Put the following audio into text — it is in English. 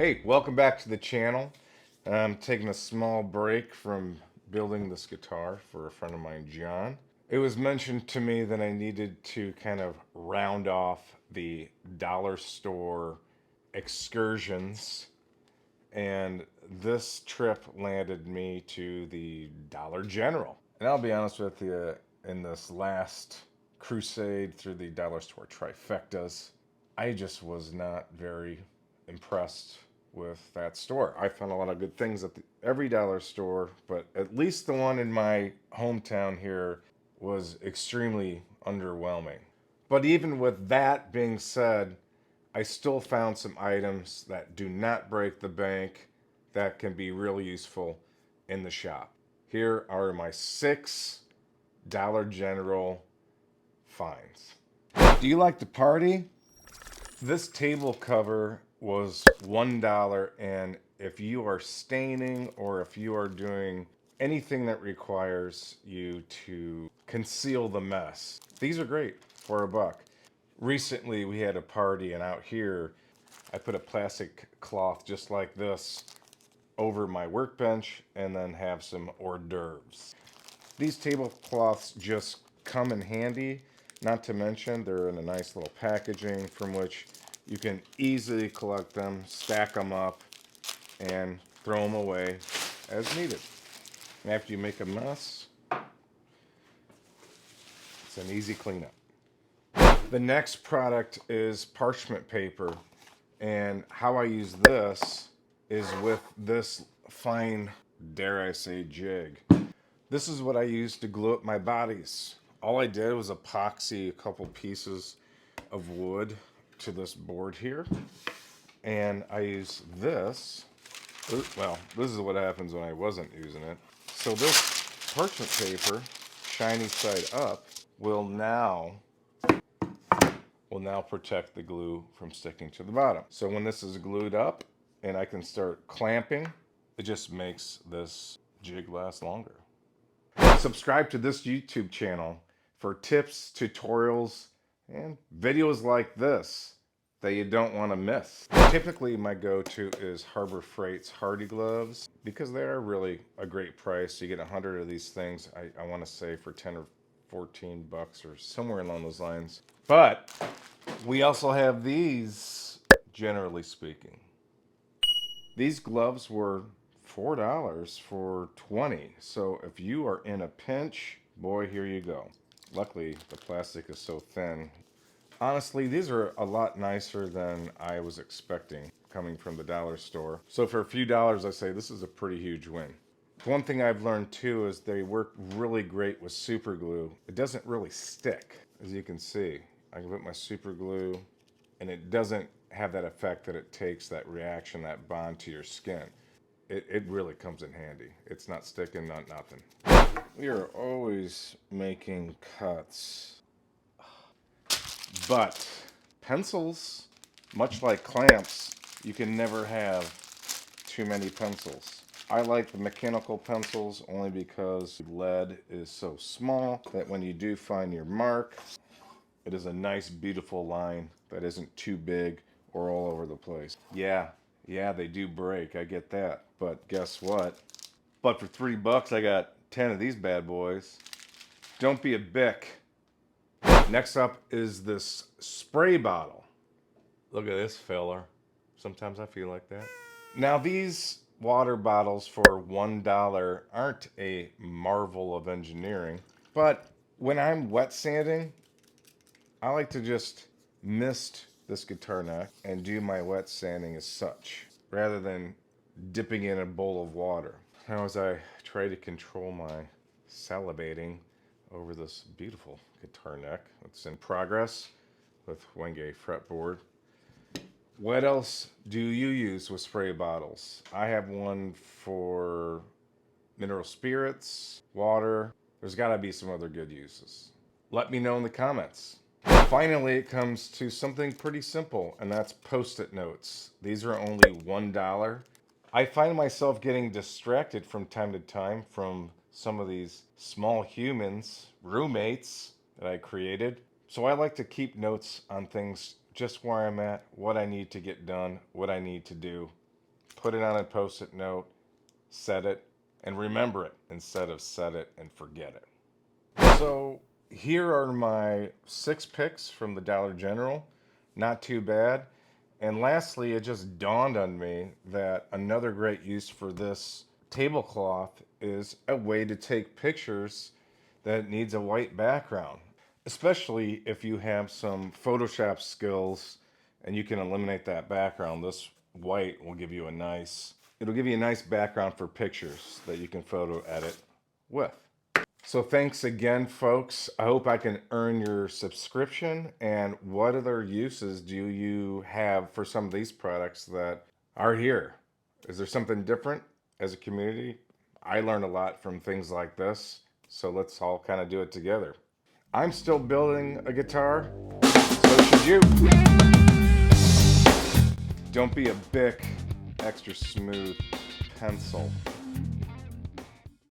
Hey, welcome back to the channel. I'm taking a small break from building this guitar for a friend of mine, John. It was mentioned to me that I needed to kind of round off the dollar store excursions, and this trip landed me to the Dollar General. And I'll be honest with you, in this last crusade through the dollar store trifectas, I just was not very impressed with that store. I found a lot of good things at every dollar store, but at least the one in my hometown here was extremely underwhelming. But even with that being said, I still found some items that do not break the bank that can be really useful in the shop. Here are my 6 Dollar General finds. Do you like to party? This table cover was $1, and if you are staining or if you are doing anything that requires you to conceal the mess, these are great for $1. Recently we had a party, and out here I put a plastic cloth just like this over my workbench and then have some hors d'oeuvres. These tablecloths just come in handy, not to mention they're in a nice little packaging from which you can easily collect them, stack them up, and throw them away as needed. After you make a mess, it's an easy cleanup. The next product is parchment paper, and how I use this is with this fine, dare I say, jig. This is what I use to glue up my bodies. All I did was epoxy a couple pieces of wood to this board here, and I use this. Well, this is what happens when I wasn't using it. So this parchment paper, shiny side up, will now protect the glue from sticking to the bottom. So when this is glued up and I can start clamping, it just makes this jig last longer. Subscribe to this YouTube channel for tips, tutorials, and videos like this that you don't want to miss. Typically my go-to is Harbor Freight's Hardy gloves because they are really a great price. You get 100 of these things, I want to say for 10 or 14 bucks or somewhere along those lines. But we also have these, generally speaking. These gloves were $4 for 20. So if you are in a pinch, boy, here you go. Luckily, the plastic is so thin. Honestly, these are a lot nicer than I was expecting coming from the dollar store. So for a few dollars, I say this is a pretty huge win. One thing I've learned too is they work really great with super glue. It doesn't really stick, as you can see. I can put my super glue and it doesn't have that effect that it takes, that reaction, that bond to your skin. It really comes in handy. It's not sticking, not nothing. We are always making cuts. But pencils, much like clamps, you can never have too many pencils. I like the mechanical pencils only because lead is so small that when you do find your mark, it is a nice, beautiful line that isn't too big or all over the place. Yeah, they do break. I get that. But guess what? But for $3, I got 10 of these bad boys. Don't be a bick. Next up is this spray bottle. Look at this filler. Sometimes I feel like that. Now these water bottles for $1 aren't a marvel of engineering, but when I'm wet sanding, I like to just mist this guitar neck and do my wet sanding as such, rather than dipping in a bowl of water. Now as I try to control my salivating over this beautiful guitar neck, it's in progress with Wenge fretboard. What else do you use with spray bottles? I have one for mineral spirits, water. There's got to be some other good uses. Let me know in the comments. Finally, it comes to something pretty simple, and that's Post-it notes. These are only $1. I find myself getting distracted from time to time from some of these small humans, roommates that I created. So I like to keep notes on things, just where I'm at, what I need to get done, what I need to do. put it on a post-it note, set it, and remember it instead of set it and forget it. So here are my 6 picks from the Dollar General. Not too bad. And lastly, it just dawned on me that another great use for this tablecloth is a way to take pictures that needs a white background, especially if you have some Photoshop skills and you can eliminate that background. This white will give you it'll give you a nice background for pictures that you can photo edit with. So thanks again, folks. I hope I can earn your subscription. And what other uses do you have for some of these products that are here? Is there something different as a community? I learned a lot from things like this, so let's all kind of do it together. I'm still building a guitar, so should you. Don't be a Bic extra smooth pencil.